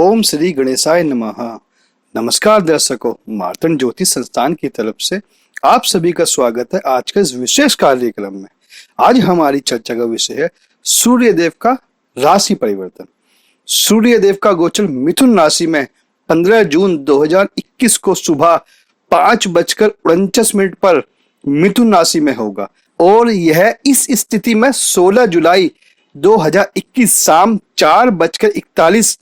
ओम श्री गणेशाय नमः। नमस्कार दर्शकों, मार्तंड ज्योतिष संस्थान की तरफ से आप सभी का स्वागत है आज के इस विशेष कार्यक्रम में। आज हमारी चर्चा का विषय है सूर्यदेव का राशि परिवर्तन। सूर्यदेव का गोचर मिथुन राशि में 15 जून 2021 को सुबह 5:49 पर मिथुन राशि में होगा और यह इस स्थिति में 16 जुलाई 2021 शाम 4:41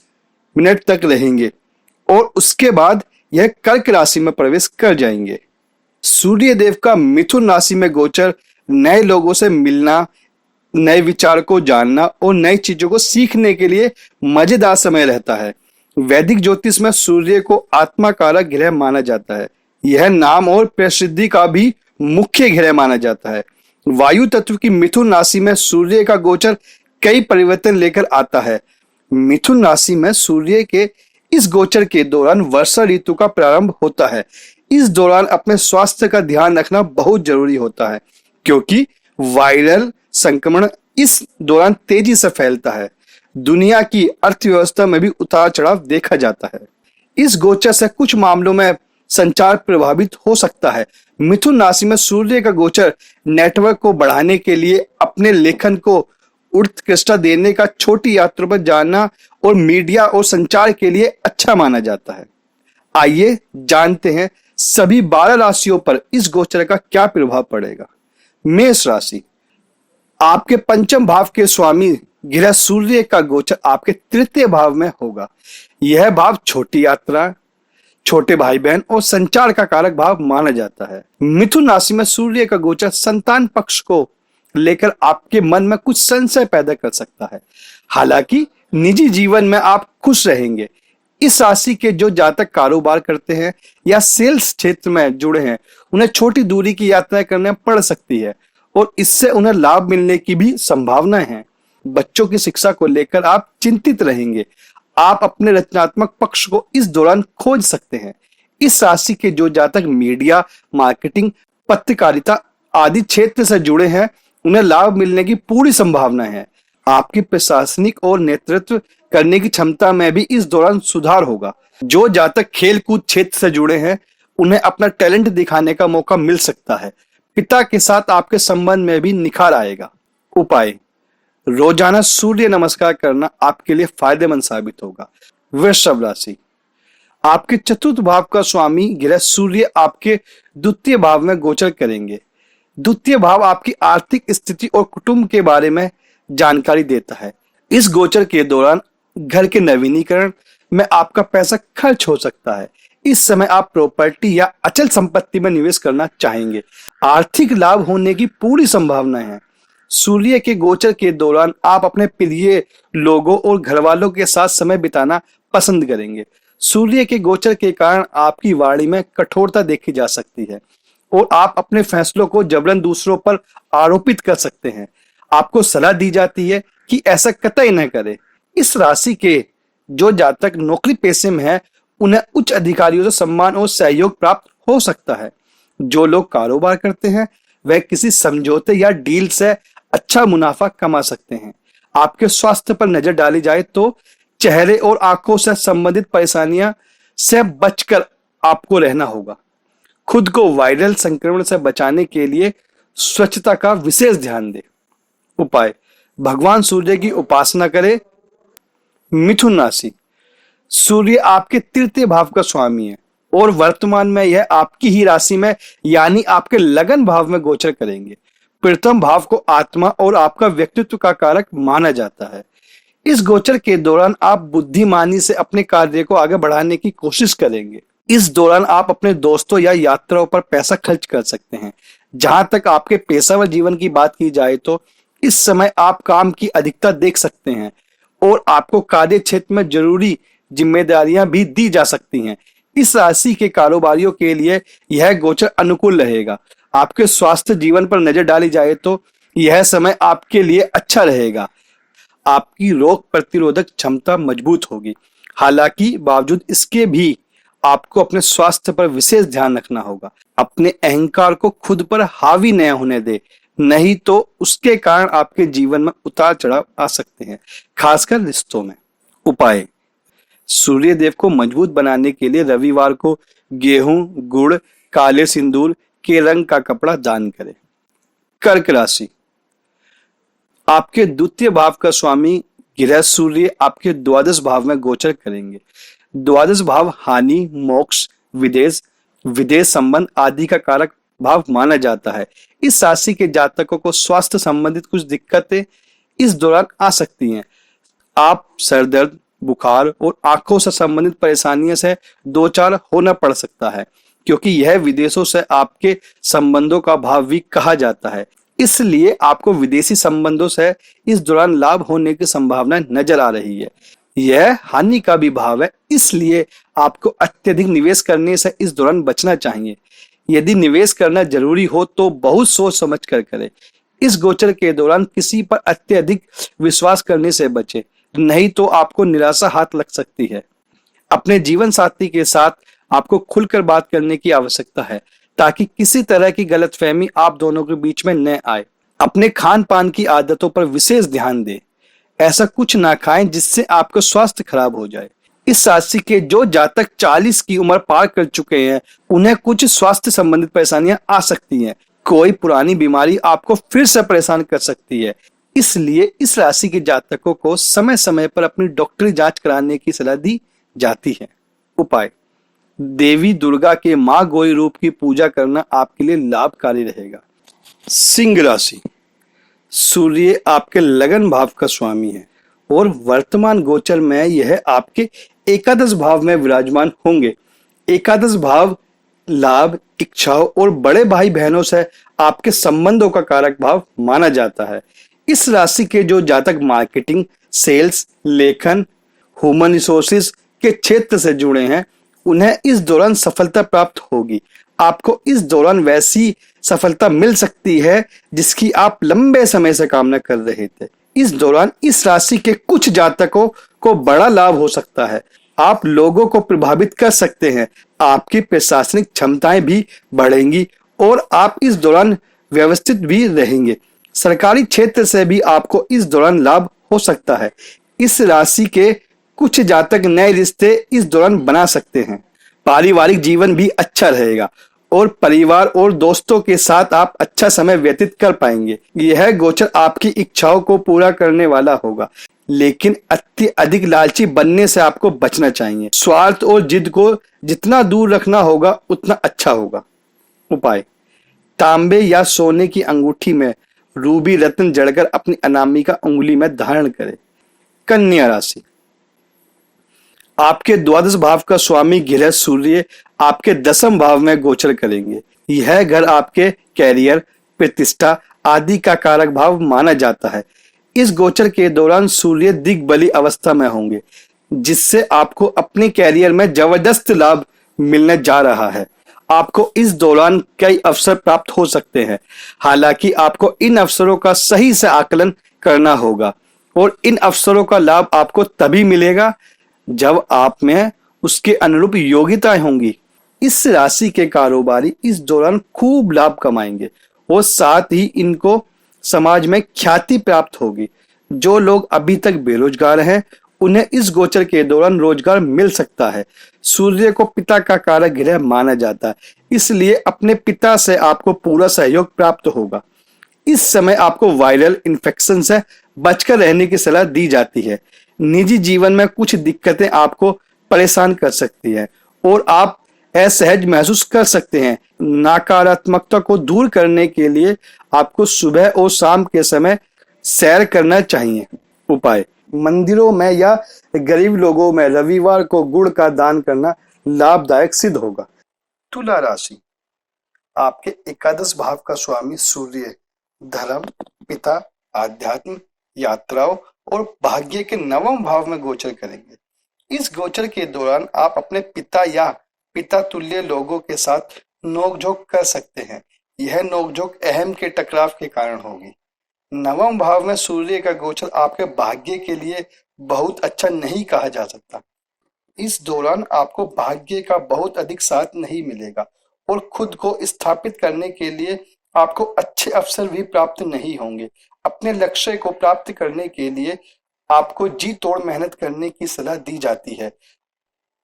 तक रहेंगे और उसके बाद यह कर्क राशि में प्रवेश कर जाएंगे। सूर्यदेव का मिथुन राशि में गोचर नए लोगों से मिलना, नए विचार को जानना और नई चीजों को सीखने के लिए मजेदार समय रहता है। वैदिक ज्योतिष में सूर्य को आत्मा कारक ग्रह माना जाता है। यह नाम और प्रसिद्धि का भी मुख्य ग्रह माना जाता है। वायु तत्व की मिथुन राशि में सूर्य का गोचर कई परिवर्तन लेकर आता है। मिथुन राशि में सूर्य के इस गोचर के दौरान वर्षा ऋतु का प्रारंभ होता है। इस दौरान अपने स्वास्थ्य का ध्यान रखना बहुत जरूरी होता है क्योंकि वायरल संक्रमण इस दौरान तेजी से फैलता है। दुनिया की अर्थव्यवस्था में भी उतार चढ़ाव देखा जाता है। इस गोचर से कुछ मामलों में संचार प्रभावित हो सकता है। मिथुन राशि में सूर्य का गोचर नेटवर्क को बढ़ाने के लिए, अपने लेखन को उत्कृष्टता देने का, छोटी यात्रा पर जाना और मीडिया और संचार के लिए अच्छा माना जाता है। आइए जानते हैं सभी 12 राशियों पर इस गोचर का क्या प्रभाव पड़ेगा। मेष राशि, आपके पंचम भाव के स्वामी ग्रह सूर्य का गोचर आपके तृतीय भाव में होगा। यह भाव छोटी यात्रा, छोटे भाई बहन और संचार का कारक भाव माना जाता है। मिथुन राशि में सूर्य का गोचर संतान पक्ष को लेकर आपके मन में कुछ संशय पैदा कर सकता है। हालांकि निजी जीवन में आप खुश रहेंगे। इस राशि के जो जातक कारोबार करते हैं या सेल्स क्षेत्र में जुड़े हैं, उन्हें छोटी दूरी की यात्राएं करने पड़ सकती है और इससे उन्हें लाभ मिलने की भी संभावना है। बच्चों की शिक्षा को लेकर आप चिंतित रहेंगे। आप अपने रचनात्मक पक्ष को इस दौरान खोज सकते हैं। इस राशि के जो जातक मीडिया, मार्केटिंग, पत्रकारिता आदि क्षेत्र से जुड़े हैं, उन्हें लाभ मिलने की पूरी संभावना है। आपकी प्रशासनिक और नेतृत्व करने की क्षमता में भी इस दौरान सुधार होगा। जो जातक खेल कूद क्षेत्र से जुड़े हैं, उन्हें अपना टैलेंट दिखाने का मौका मिल सकता है। पिता के साथ आपके संबंध में भी निखार आएगा। उपाय, रोजाना सूर्य नमस्कार करना आपके लिए फायदेमंद साबित होगा। वृषभ राशि, आपके चतुर्थ भाव का स्वामी ग्रह सूर्य आपके द्वितीय भाव में गोचर करेंगे। द्वितीय भाव आपकी आर्थिक स्थिति और कुटुंब के बारे में जानकारी देता है। इस गोचर के दौरान घर के नवीनीकरण में आपका पैसा खर्च हो सकता है। इस समय आप प्रॉपर्टी या अचल संपत्ति में निवेश करना चाहेंगे। आर्थिक लाभ होने की पूरी संभावना है। सूर्य के गोचर के दौरान आप अपने प्रिय लोगों और घर वालों के साथ समय बिताना पसंद करेंगे। सूर्य के गोचर के कारण आपकी वाणी में कठोरता देखी जा सकती है और आप अपने फैसलों को जबरन दूसरों पर आरोपित कर सकते हैं। आपको सलाह दी जाती है कि ऐसा कतई न करें। इस राशि के जो जातक नौकरी पेशे में है, उन्हें उच्च अधिकारियों से सम्मान और सहयोग प्राप्त हो सकता है। जो लोग कारोबार करते हैं, वह किसी समझौते या डील से अच्छा मुनाफा कमा सकते हैं। आपके स्वास्थ्य पर नजर डाली जाए तो चेहरे और आंखों से संबंधित परेशानियां से बचकर आपको रहना होगा। खुद को वायरल संक्रमण से बचाने के लिए स्वच्छता का विशेष ध्यान दें। उपाय, भगवान सूर्य की उपासना करें। मिथुन राशि, सूर्य आपके तृतीय भाव का स्वामी है और वर्तमान में यह आपकी ही राशि में यानी आपके लगन भाव में गोचर करेंगे। प्रथम भाव को आत्मा और आपका व्यक्तित्व का कारक माना जाता है। इस गोचर के दौरान आप बुद्धिमानी से अपने कार्य को आगे बढ़ाने की कोशिश करेंगे। इस दौरान आप अपने दोस्तों या यात्राओं पर पैसा खर्च कर सकते हैं। जहां तक आपके पेशेवर जीवन की बात की जाए तो इस समय आप काम की अधिकता देख सकते हैं और आपको कार्य क्षेत्र में जरूरी जिम्मेदारियां भी दी जा सकती हैं। इस राशि के कारोबारियों के लिए यह गोचर अनुकूल रहेगा। आपके स्वास्थ्य जीवन पर नजर डाली जाए तो यह समय आपके लिए अच्छा रहेगा। आपकी रोग प्रतिरोधक क्षमता मजबूत होगी। हालांकि बावजूद इसके भी आपको अपने स्वास्थ्य पर विशेष ध्यान रखना होगा। अपने अहंकार को खुद पर हावी न होने दे, नहीं तो उसके कारण आपके जीवन में उतार चढ़ाव आ सकते हैं, खासकर रिश्तों में। उपाय, सूर्य देव को मजबूत बनाने के लिए रविवार को गेहूं, गुड़, काले सिंदूर के रंग का कपड़ा दान करें। कर्क राशि, आपके द्वितीय भाव का स्वामी गृह सूर्य आपके द्वादश भाव में गोचर करेंगे। द्वादश भाव हानि, मोक्ष, विदेश, विदेश संबंध आदि का कारक भाव माना जाता है। इस राशि के जातकों को स्वास्थ्य संबंधित कुछ दिक्कतें इस दौरान आ सकती हैं। आप सर दर्द, बुखार और आंखों से संबंधित परेशानियों से दो चार होना पड़ सकता है, क्योंकि यह विदेशों से आपके संबंधों का भाव भी कहा जाता है। इसलिए आपको विदेशी संबंधों से इस दौरान लाभ होने की संभावना नजर आ रही है। यह हानि का भी भाव है, इसलिए आपको अत्यधिक निवेश करने से इस दौरान बचना चाहिए। यदि निवेश करना जरूरी हो तो बहुत सोच समझ कर करें। इस गोचर के दौरान किसी पर अत्यधिक विश्वास करने से बचें, नहीं तो आपको निराशा हाथ लग सकती है। अपने जीवन साथी के साथ आपको खुलकर बात करने की आवश्यकता है, ताकि किसी तरह की गलतफहमी आप दोनों के बीच में न आए। अपने खान पान की आदतों पर विशेष ध्यान दें। ऐसा कुछ ना खाएं जिससे आपका स्वास्थ्य खराब हो जाए। इस राशि के जो जातक 40 की उम्र पार कर चुके हैं, उन्हें कुछ स्वास्थ्य संबंधित परेशानियां आ सकती हैं। कोई पुरानी बीमारी आपको फिर से परेशान कर सकती है। इसलिए इस राशि के जातकों को समय समय पर अपनी डॉक्टरी जांच कराने की सलाह दी जाती है। उपाय, देवी दुर्गा के मां गौरी रूप की पूजा करना आपके लिए लाभकारी रहेगा। सिंह राशि, सूर्य आपके लगन भाव का स्वामी है और वर्तमान गोचर में यह आपके एकादश भाव में विराजमान होंगे। एकादश भाव लाभ, इच्छाओं और बड़े भाई बहनों से आपके संबंधों का कारक भाव माना जाता है। इस राशि के जो जातक मार्केटिंग, सेल्स, लेखन, ह्यूमन रिसोर्सेज के क्षेत्र से जुड़े हैं, उन्हें इस दौरान सफलता प्राप्त होगी। आपको इस दौरान वैसी सफलता मिल सकती है जिसकी आप लंबे समय से कामना कर रहे थे। इस दौरान इस राशि के कुछ जातकों को बड़ा लाभ हो सकता है। आप लोगों को प्रभावित कर सकते हैं। आपकी प्रशासनिक क्षमताएं भी बढ़ेंगी और आप इस दौरान व्यवस्थित भी रहेंगे। सरकारी क्षेत्र से भी आपको इस दौरान लाभ हो सकता है। इस राशि के कुछ जातक नए रिश्ते इस दौरान बना सकते हैं। पारिवारिक जीवन भी अच्छा रहेगा और परिवार और दोस्तों के साथ आप अच्छा समय व्यतीत कर पाएंगे। यह गोचर आपकी इच्छाओं को पूरा करने वाला होगा, लेकिन अधिक लालची बनने से आपको बचना चाहिए। स्वार्थ और जिद को जितना दूर रखना होगा उतना अच्छा होगा। उपाय, तांबे या सोने की अंगूठी में रूबी रत्न जड़कर अपनी अनामिका उंगली में धारण करें। कन्या राशि, आपके द्वादश भाव का स्वामी गृह सूर्य आपके दसम भाव में गोचर करेंगे। यह घर आपके कैरियर, प्रतिष्ठा आदि का कारक भाव माना जाता है। इस गोचर के दौरान सूर्य दिग्बली अवस्था में होंगे, जिससे आपको अपने कैरियर में जबरदस्त लाभ मिलने जा रहा है। आपको इस दौरान कई अवसर प्राप्त हो सकते हैं। हालांकि आपको इन अवसरों का सही से आकलन करना होगा और इन अवसरों का लाभ आपको तभी मिलेगा जब आप में उसके अनुरूप योग्यताएं होंगी। इस राशि के कारोबारी इस दौरान खूब लाभ कमाएंगे और साथ ही इनको समाज में ख्याति प्राप्त होगी। जो लोग अभी तक बेरोजगार हैं, उन्हें इस गोचर के दौरान रोजगार मिल सकता है। सूर्य को पिता का कारक ग्रह माना जाता है, इसलिए अपने पिता से आपको पूरा सहयोग प्राप्त होगा। इस समय आपको वायरल इन्फेक्शन से बचकर रहने की सलाह दी जाती है। निजी जीवन में कुछ दिक्कतें आपको परेशान कर सकती है और आप असहज महसूस कर सकते हैं। नकारात्मकता को दूर करने के लिए आपको सुबह और शाम के समय सैर करना चाहिए। उपाय, मंदिरों में या गरीब लोगों में रविवार को गुड़ का दान करना लाभदायक सिद्ध होगा। तुला राशि, आपके एकादश भाव का स्वामी सूर्य धर्म, पिता, आध्यात्म, यात्राओं और भाग्य के नवम भाव में गोचर करेंगे। इस गोचर के दौरान आप अपने पिता या पिता तुल्य लोगों के साथ नोकझोंक कर सकते हैं। यह नोकझोंक अहम के टकराव के कारण होगी। नवम भाव में सूर्य का गोचर आपके भाग्य के लिए बहुत अच्छा नहीं कहा जा सकता। इस दौरान आपको भाग्य का बहुत अधिक साथ नहीं मिलेगा और खुद को स्थापित करने के लिए आपको अच्छे अवसर भी प्राप्त नहीं होंगे। अपने लक्ष्य को प्राप्त करने के लिए आपको जी तोड़ मेहनत करने की सलाह दी जाती है।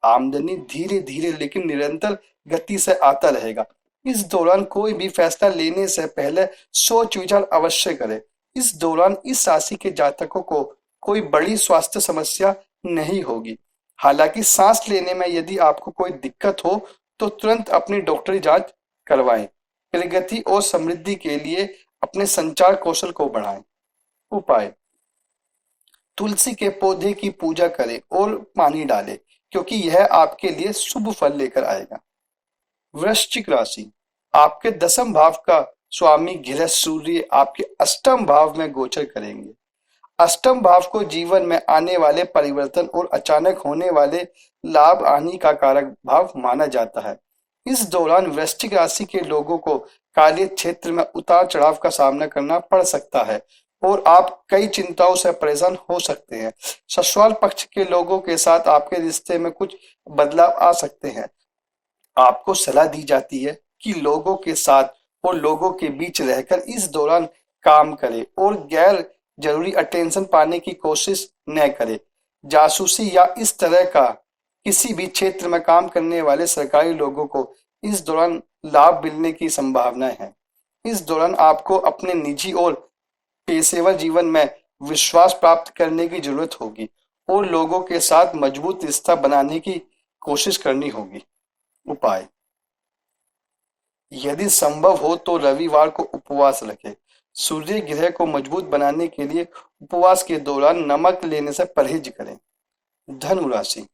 आमदनी धीरे धीरे लेकिन निरंतर गति से आता रहेगा। इस दौरान कोई भी फैसला लेने से पहले सोच विचार अवश्य करें। इस दौरान इस राशि के जातकों को कोई बड़ी स्वास्थ्य समस्या नहीं होगी। हालांकि सांस लेने में यदि आपको कोई दिक्कत हो तो तुरंत अपनी डॉक्टरी जांच करवाएं। प्रगति और समृद्धि के लिए अपने संचार कौशल को बढ़ाएं। उपाय: तुलसी के पौधे की पूजा करें और पानी डालें, क्योंकि यह आपके लिए शुभ फल लेकर आएगा। वृश्चिक राशि, आपके 10वें भाव का स्वामी ग्रह सूर्य आपके 8वें भाव में गोचर करेंगे। 8वें भाव को जीवन में आने वाले परिवर्तन और अचानक होने वाले लाभ हानि का कारक भाव माना जाता है। इस दौरान वृश्चिक राशि के लोगों को कार्य क्षेत्र में उतार चढ़ाव का सामना करना पड़ सकता है और आप कई चिंताओं से परेशान हो सकते हैं। ससुराल पक्ष के लोगों के साथ आपके रिश्ते में कुछ बदलाव आ सकते हैं। आपको सलाह दी जाती है कि लोगों के साथ और लोगों के बीच रहकर इस दौरान काम करें और गैर जरूरी अटेंशन पाने की कोशिश न करें। जासूसी या इस तरह का किसी भी क्षेत्र में काम करने वाले सरकारी लोगों को इस दौरान लाभ मिलने की संभावनाएं हैं। इस दौरान आपको अपने निजी और पेशेवर जीवन में विश्वास प्राप्त करने की जरूरत होगी और लोगों के साथ मजबूत रिश्ता बनाने की कोशिश करनी होगी। उपाय: यदि संभव हो तो रविवार को उपवास रखें। सूर्य ग्रह को मजबूत बनाने के लिए उपवास के दौरान नमक लेने से परहेज करें। धनु राशि,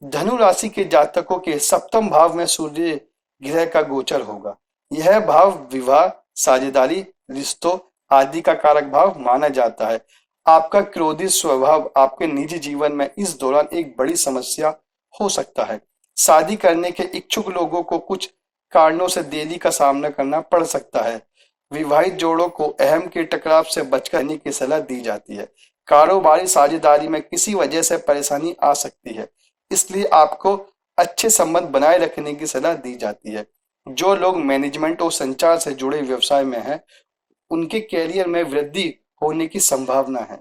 धनु राशि के जातकों के 7वें भाव में सूर्य ग्रह का गोचर होगा। यह भाव विवाह, साझेदारी, रिश्तों आदि का कारक भाव माना जाता है। आपका क्रोधित स्वभाव आपके निजी जीवन में इस दौरान एक बड़ी समस्या हो सकता है। शादी करने के इच्छुक लोगों को कुछ कारणों से देरी का सामना करना पड़ सकता है। विवाहित जोड़ों को अहम के टकराव से बचकर रहने की सलाह दी जाती है। कारोबारी साझेदारी में किसी वजह से परेशानी आ सकती है, इसलिए आपको अच्छे संबंध बनाए रखने की सलाह दी जाती है। जो लोग मैनेजमेंट और संचार से जुड़े व्यवसाय में हैं, उनके कैरियर में वृद्धि होने की संभावना है।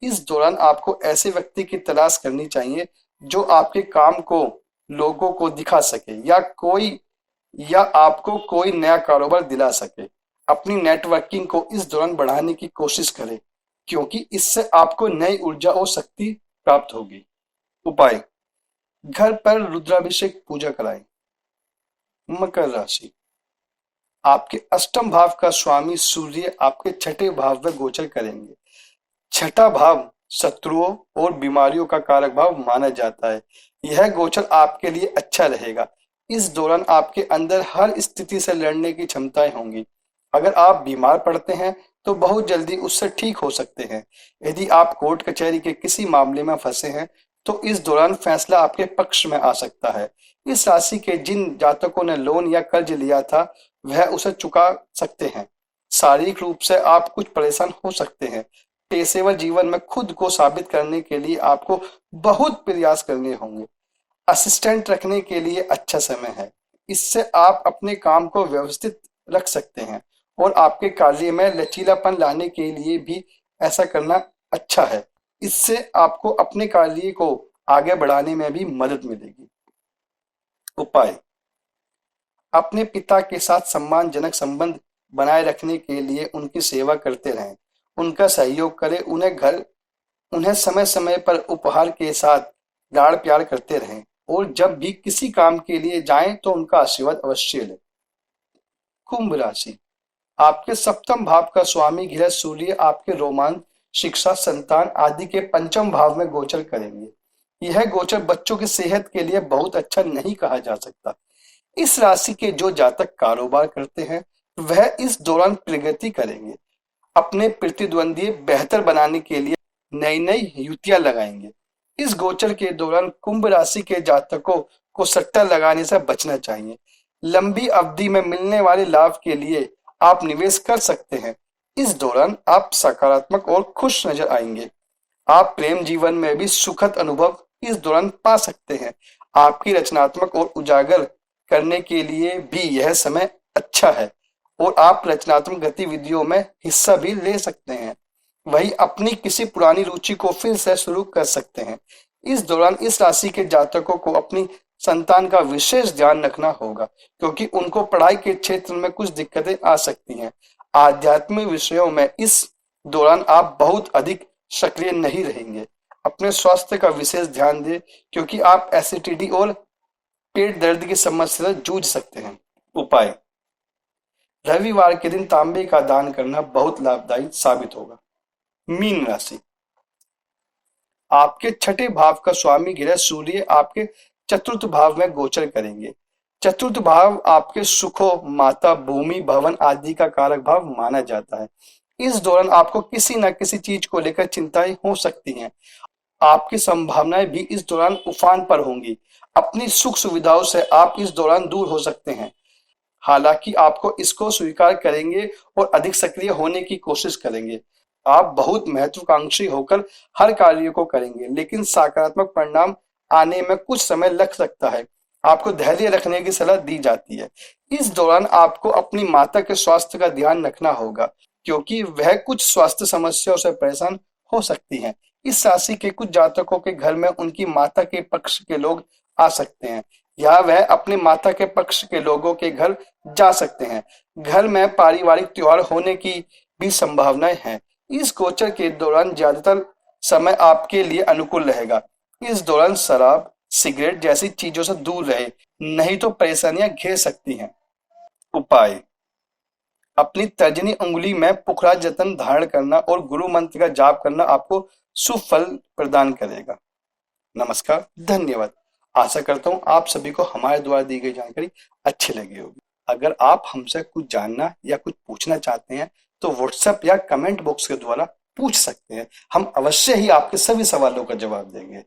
इस दौरान आपको ऐसे व्यक्ति की तलाश करनी चाहिए जो आपके काम को लोगों को दिखा सके या आपको कोई नया कारोबार दिला सके। अपनी नेटवर्किंग को इस दौरान बढ़ाने की कोशिश करें, क्योंकि इससे आपको नई ऊर्जा और शक्ति प्राप्त होगी। उपाय: घर पर रुद्राभिषेक पूजा कराएं। मकर राशि, आपके 8वें भाव का स्वामी सूर्य आपके 6ठे भाव में गोचर करेंगे। 6ठा भाव शत्रुओं और बीमारियों का कारक भाव माना जाता है। यह गोचर आपके लिए अच्छा रहेगा। इस दौरान आपके अंदर हर स्थिति से लड़ने की क्षमताएं होंगी। अगर आप बीमार पड़ते हैं तो बहुत जल्दी उससे ठीक हो सकते हैं। यदि आप कोर्ट कचहरी के किसी मामले में फंसे हैं तो इस दौरान फैसला आपके पक्ष में आ सकता है। इस राशि के जिन जातकों ने लोन या कर्ज लिया था वह उसे चुका सकते हैं। शारीरिक रूप से आप कुछ परेशान हो सकते हैं। पेशेवर जीवन में खुद को साबित करने के लिए आपको बहुत प्रयास करने होंगे। असिस्टेंट रखने के लिए अच्छा समय है। इससे आप अपने काम को व्यवस्थित रख सकते हैं और आपके कार्य में लचीलापन लाने के लिए भी ऐसा करना अच्छा है। इससे आपको अपने कार्य को आगे बढ़ाने में भी मदद मिलेगी। उपाय: अपने पिता के साथ सम्मानजनक संबंध बनाए रखने के लिए उनकी सेवा करते रहें, उनका सहयोग करें, उन्हें समय समय पर उपहार के साथ लाड़ प्यार करते रहें और जब भी किसी काम के लिए जाएं तो उनका आशीर्वाद अवश्य लें। कुंभ राशि, आपके 7वें भाव का स्वामी ग्रह सूर्य आपके रोमांच, शिक्षा, संतान आदि के 5वें भाव में गोचर करेंगे। यह गोचर बच्चों की सेहत के लिए बहुत अच्छा नहीं कहा जा सकता। इस राशि के जो जातक कारोबार करते हैं वह इस दौरान प्रगति करेंगे। अपने प्रतिद्वंदी बेहतर बनाने के लिए नई नई युक्तियां लगाएंगे। इस गोचर के दौरान कुंभ राशि के जातकों को सट्टा लगाने से बचना चाहिए। लंबी अवधि में मिलने वाले लाभ के लिए आप निवेश कर सकते हैं। इस दौरान आप सकारात्मक और खुश नजर आएंगे। आप प्रेम जीवन में भी सुखद अनुभव इस दौरान पा सकते हैं। आपकी रचनात्मक और उजागर करने के लिए भी यह समय अच्छा है और आप रचनात्मक गतिविधियों में हिस्सा भी ले सकते हैं। वही अपनी किसी पुरानी रुचि को फिर से शुरू कर सकते हैं। इस दौरान इस राशि के जातकों को अपनी संतान का विशेष ध्यान रखना होगा, क्योंकि उनको पढ़ाई के क्षेत्र में कुछ दिक्कतें आ सकती हैं। आध्यात्मिक विषयों में इस दौरान आप बहुत अधिक सक्रिय नहीं रहेंगे। अपने स्वास्थ्य का विशेष ध्यान दें, क्योंकि आप एसिडिटी और पेट दर्द की समस्या से जूझ सकते हैं। उपाय: रविवार के दिन तांबे का दान करना बहुत लाभदायी साबित होगा। मीन राशि, आपके छठे भाव का स्वामी ग्रह सूर्य आपके चतुर्थ भाव में गोचर करेंगे। चतुर्थ भाव आपके सुखों, माता, भूमि, भवन आदि का कारक भाव माना जाता है। इस दौरान आपको किसी न किसी चीज को लेकर चिंताएं हो सकती हैं। आपकी संभावनाएं भी इस दौरान उफान पर होंगी। अपनी सुख सुविधाओं से आप इस दौरान दूर हो सकते हैं। हालांकि आपको इसको स्वीकार करेंगे और अधिक सक्रिय होने की कोशिश करेंगे। आप बहुत महत्वाकांक्षी होकर हर कार्य को करेंगे, लेकिन सकारात्मक परिणाम आने में कुछ समय लग सकता है। आपको धैर्य रखने की सलाह दी जाती है। इस दौरान आपको अपनी माता के स्वास्थ्य का ध्यान रखना होगा, क्योंकि वह कुछ स्वास्थ्य समस्याओं से परेशान हो सकती हैं। इस राशि के कुछ जातकों के घर में उनकी माता के पक्ष के लोग आ सकते हैं, या वह अपने माता के पक्ष के लोगों के घर जा सकते हैं। घर में पारिवारिक त्योहार होने की भी संभावनाएं हैं। इस गोचर के दौरान ज्यादातर समय आपके लिए अनुकूल रहेगा। इस दौरान शराब, सिगरेट जैसी चीजों से दूर रहे, नहीं तो परेशानियां घेर सकती हैं। उपाय: अपनी तर्जनी उंगली में पुखराज रत्न धारण करना और गुरु मंत्र का जाप करना आपको शुभ फल प्रदान करेगा। नमस्कार, धन्यवाद। आशा करता हूँ आप सभी को हमारे द्वारा दी गई जानकारी अच्छी लगी होगी। अगर आप हमसे कुछ जानना या कुछ पूछना चाहते हैं तो व्हाट्सएप या कमेंट बॉक्स के द्वारा पूछ सकते हैं। हम अवश्य ही आपके सभी सवालों का जवाब देंगे।